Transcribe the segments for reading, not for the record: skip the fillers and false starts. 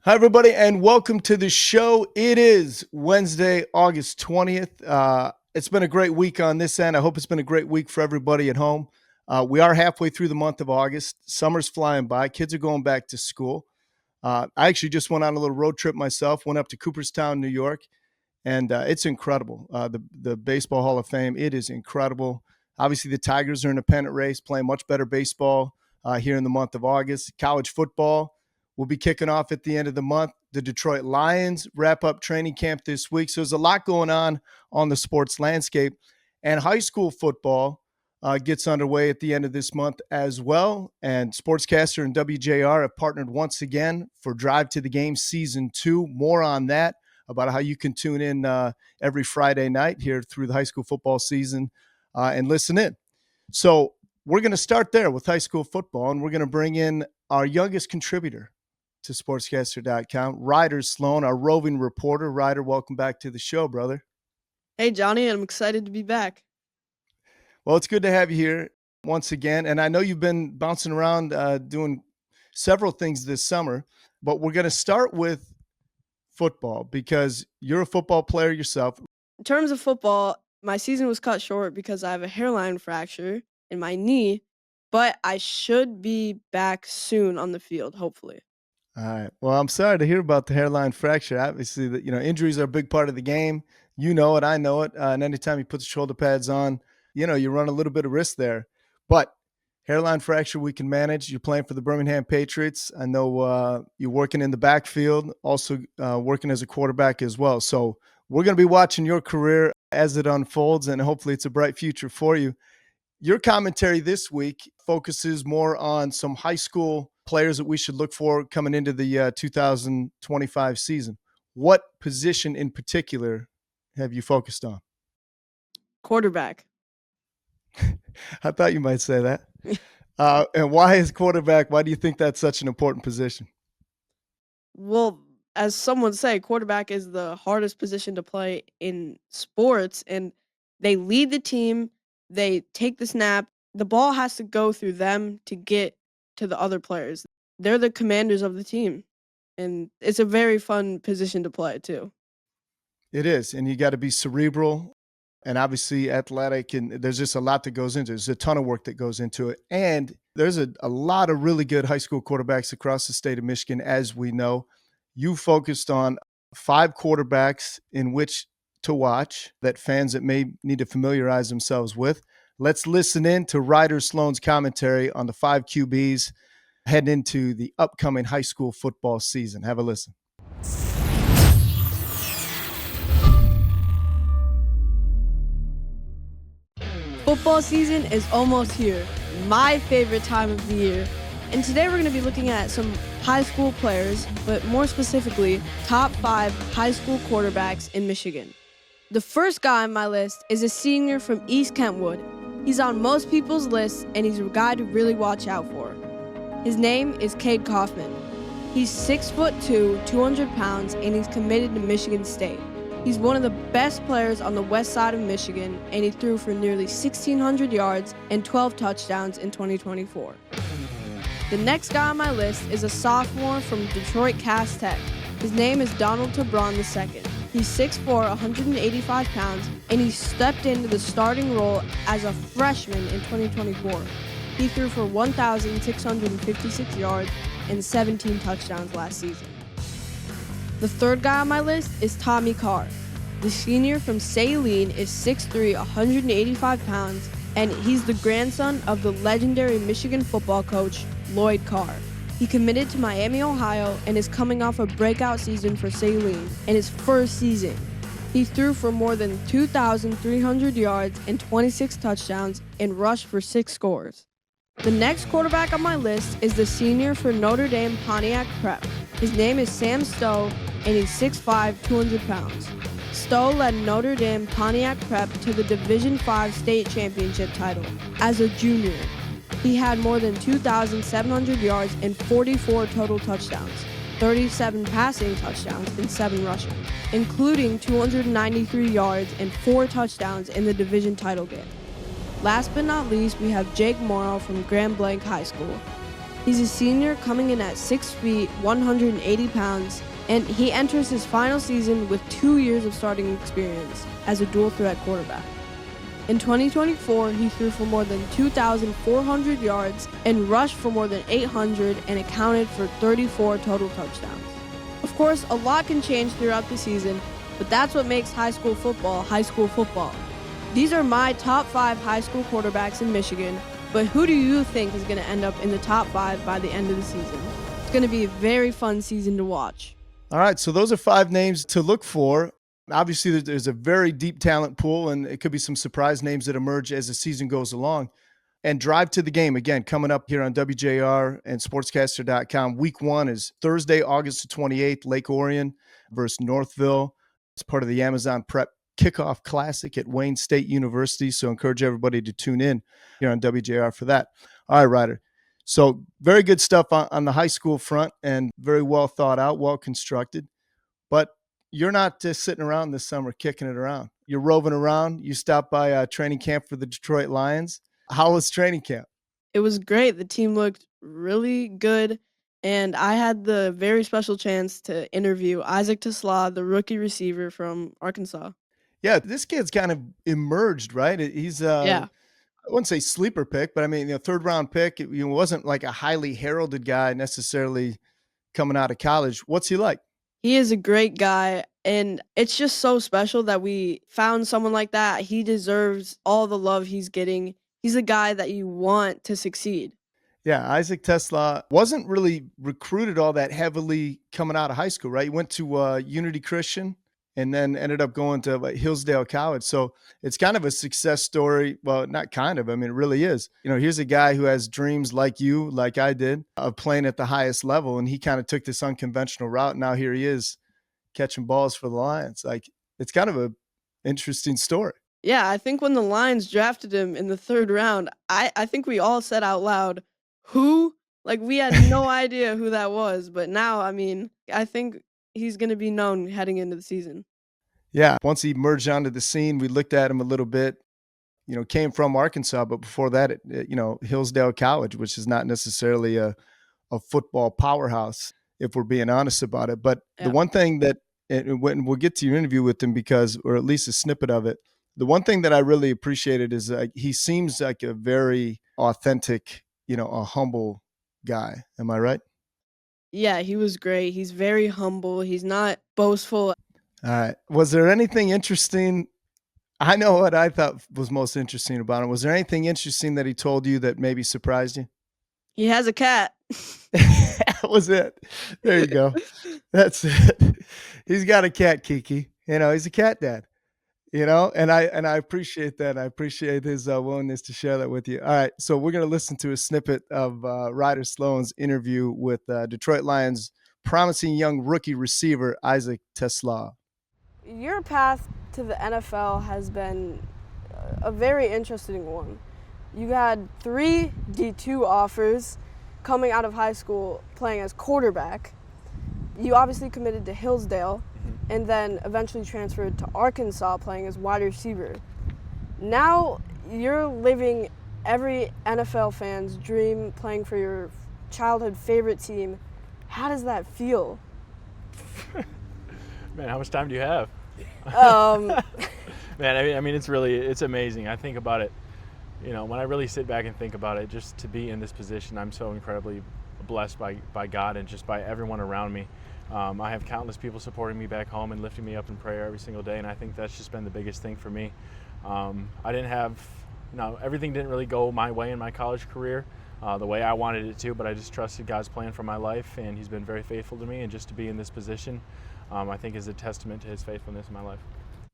Hi, everybody, and welcome to the show. It is Wednesday, August 20th. It's been a great week on this end. I hope it's been a great week for everybody at home. We are halfway through the month of August. Summer's flying by. Kids are going back to school. I actually just went on a little road trip myself, went up to Cooperstown, New York, and it's incredible. The Baseball Hall of Fame, it is incredible. Obviously, the Tigers are in a pennant race, playing much better baseball here in the month of August. College football will be kicking off at the end of the month. The Detroit Lions wrap up training camp this week. So there's a lot going on the sports landscape. And high school football gets underway at the end of this month as well. And Sportscaster and WJR have partnered once again for Drive to the Game Season 2. More on that, about how you can tune in every Friday night here through the high school football season and listen in. So we're going to start there with high school football, and we're going to bring in our youngest contributor to sportscaster.com, Ryder Sloan, our roving reporter. Ryder, welcome back to the show, brother. Hey, Johnny, I'm excited to be back. Well, it's good to have you here once again. And I know you've been bouncing around doing several things this summer, but we're going to start with football because you're a football player yourself. In terms of football, my season was cut short because I have a hairline fracture in my knee, but I should be back soon on the field, hopefully. All right. Well, I'm sorry to hear about the hairline fracture. Obviously, injuries are a big part of the game. You know it. I know it. And anytime you put the shoulder pads on, you run a little bit of risk there. But hairline fracture we can manage. You're playing for the Birmingham Patriots. I know you're working in the backfield, also working as a quarterback as well. So we're going to be watching your career as it unfolds, and hopefully it's a bright future for you. Your commentary this week focuses more on some high school players that we should look for coming into the 2025 season. What position in particular have you focused on? Quarterback. I thought you might say that. And why is quarterback? Why do you think that's such an important position? Well, as some would say, quarterback is the hardest position to play in sports, and they lead the team. They take the snap. The ball has to go through them to get to the other players. They're the commanders of the team, and it's a very fun position to play too. It is, and you got to be cerebral and obviously athletic, and there's just a lot that goes into it. There's a ton of work that goes into it, and there's a lot of really good high school quarterbacks across the state of Michigan, as we know. You focused on 5 quarterbacks in which to watch that fans that may need to familiarize themselves with. Let's listen in to Ryder Sloan's commentary on the 5 QBs heading into the upcoming high school football season. Have a listen. Football season is almost here, my favorite time of the year. And today we're going to be looking at some high school players, but more specifically, top 5 high school quarterbacks in Michigan. The first guy on my list is a senior from East Kentwood. He's on most people's lists, and he's a guy to really watch out for. His name is Cade Kaufman. He's 6'2", 200 pounds, and he's committed to Michigan State. He's one of the best players on the west side of Michigan, and he threw for nearly 1,600 yards and 12 touchdowns in 2024. The next guy on my list is a sophomore from Detroit Cass Tech. His name is Donald Tabron II. He's 6'4", 185 pounds, and he stepped into the starting role as a freshman in 2024. He threw for 1,656 yards and 17 touchdowns last season. The third guy on my list is Tommy Carr. The senior from Saline is 6'3", 185 pounds, and he's the grandson of the legendary Michigan football coach, Lloyd Carr. He committed to Miami, Ohio, and is coming off a breakout season for Saline in his first season. He threw for more than 2,300 yards and 26 touchdowns and rushed for 6 scores. The next quarterback on my list is the senior for Notre Dame Pontiac Prep. His name is Sam Stowe, and he's 6'5", 200 pounds. Stowe led Notre Dame Pontiac Prep to the Division V state championship title as a junior. He had more than 2,700 yards and 44 total touchdowns, 37 passing touchdowns and 7 rushing, including 293 yards and 4 touchdowns in the division title game. Last but not least, we have Jake Morrow from Grand Blanc High School. He's a senior coming in at 6 feet, 180 pounds, and he enters his final season with 2 years of starting experience as a dual threat quarterback. In 2024, he threw for more than 2,400 yards and rushed for more than 800 and accounted for 34 total touchdowns. Of course, a lot can change throughout the season, but that's what makes high school football high school football. These are my top 5 high school quarterbacks in Michigan, but who do you think is going to end up in the top 5 by the end of the season? It's going to be a very fun season to watch. All right, so those are 5 names to look for. Obviously, there's a very deep talent pool, and it could be some surprise names that emerge as the season goes along. And Drive to the Game, again, coming up here on WJR and sportscaster.com. Week 1 is Thursday, August the 28th, Lake Orion versus Northville. It's part of the Amazon Prep Kickoff Classic at Wayne State University, so encourage everybody to tune in here on WJR for that. All right, Ryder. So very good stuff on the high school front and very well thought out, well constructed. But you're not just sitting around this summer kicking it around. You're roving around. You stopped by training camp for the Detroit Lions. How was training camp? It was great. The team looked really good, and I had the very special chance to interview Isaac Tesla, the rookie receiver from Arkansas. Yeah, this kid's kind of emerged, right? He's Yeah. I wouldn't say sleeper pick, but I mean, third round pick. It wasn't like a highly heralded guy necessarily coming out of college. What's he like? He is a great guy, and it's just so special that we found someone like that. He deserves all the love he's getting. He's a guy that you want to succeed. Yeah, Isaac Tesla wasn't really recruited all that heavily coming out of high school, right? He went to Unity Christian and then ended up going to Hillsdale College. So it's kind of a success story. Well, not kind of. I mean, it really is. Here's a guy who has dreams like you, like I did, of playing at the highest level. And he kind of took this unconventional route. Now here he is catching balls for the Lions. Like, it's kind of a interesting story. Yeah, I think when the Lions drafted him in the 3rd round, I think we all said out loud, "Who?" Like, we had no idea who that was, but now, I mean, I think he's gonna be known heading into the season. Yeah. Once he merged onto the scene, we looked at him a little bit. Came from Arkansas, but before that, Hillsdale College, which is not necessarily a football powerhouse, if we're being honest about it. But the Yeah. one thing that, and when we'll get to your interview with him because, or at least a snippet of it, the one thing that I really appreciated is he seems like a very authentic, a humble guy. Am I right? Yeah, he was great. He's very humble. He's not boastful. All right. Was there anything interesting? I know what I thought was most interesting about him. Was there anything interesting that he told you that maybe surprised you? He has a cat. That was it. There you go. That's it. He's got a cat, Kiki. He's a cat dad. And I appreciate that. I appreciate his willingness to share that with you. All right, so we're going to listen to a snippet of Ryder Sloan's interview with Detroit Lions promising young rookie receiver Isaac Tesla. Your path to the NFL has been a very interesting one. You had 3 D2 offers coming out of high school playing as quarterback. You obviously committed to Hillsdale and then eventually transferred to Arkansas playing as wide receiver. Now you're living every NFL fan's dream, playing for your childhood favorite team. How does that feel? Man, how much time do you have? Man, I mean, it's amazing. I think about it, when I really sit back and think about it, just to be in this position, I'm so incredibly blessed by God and just by everyone around me. I have countless people supporting me back home and lifting me up in prayer every single day, and I think that's just been the biggest thing for me. I didn't have, everything didn't really go my way in my college career the way I wanted it to, but I just trusted God's plan for my life, and He's been very faithful to me, and just to be in this position, I think is a testament to His faithfulness in my life.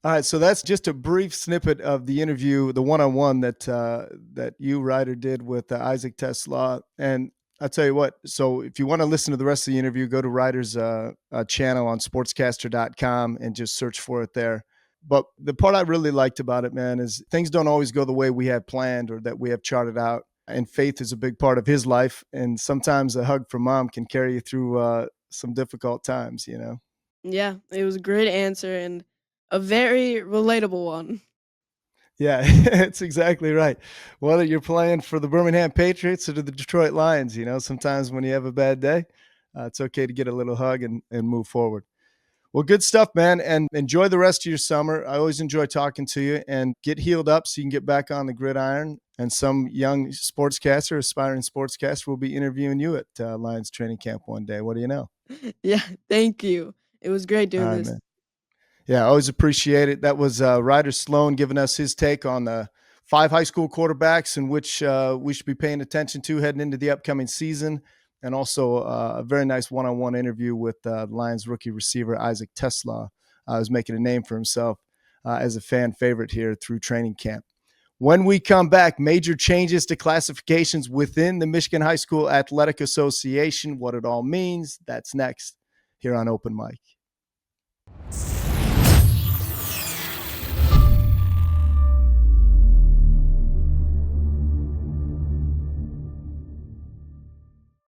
All right, so that's just a brief snippet of the interview, the one-on-one that you, Ryder, did with Isaac Tesla. And I'll tell you what, so if you want to listen to the rest of the interview, go to Ryder's channel on sportscaster.com and just search for it there. But the part I really liked about it, man, is things don't always go the way we have planned or that we have charted out. And faith is a big part of his life. And sometimes a hug from mom can carry you through some difficult times, Yeah, it was a great answer and a very relatable one. Yeah, it's exactly right. Whether you're playing for the Birmingham Patriots or the Detroit Lions, sometimes when you have a bad day, it's okay to get a little hug and move forward. Well, good stuff, man, and enjoy the rest of your summer. I always enjoy talking to you, and get healed up so you can get back on the gridiron. And some young sportscaster, aspiring sportscaster, will be interviewing you at Lions training camp one day. What do you know? Yeah, thank you. It was great All doing right, this. man. Yeah, I always appreciate it. That was Ryder Sloan giving us his take on the 5 high school quarterbacks in which we should be paying attention to heading into the upcoming season, and also a very nice one-on-one interview with Lions rookie receiver Isaac Tesla, who's making a name for himself as a fan favorite here through training camp. When we come back, major changes to classifications within the Michigan High School Athletic Association, what it all means, that's next here on Open Mic.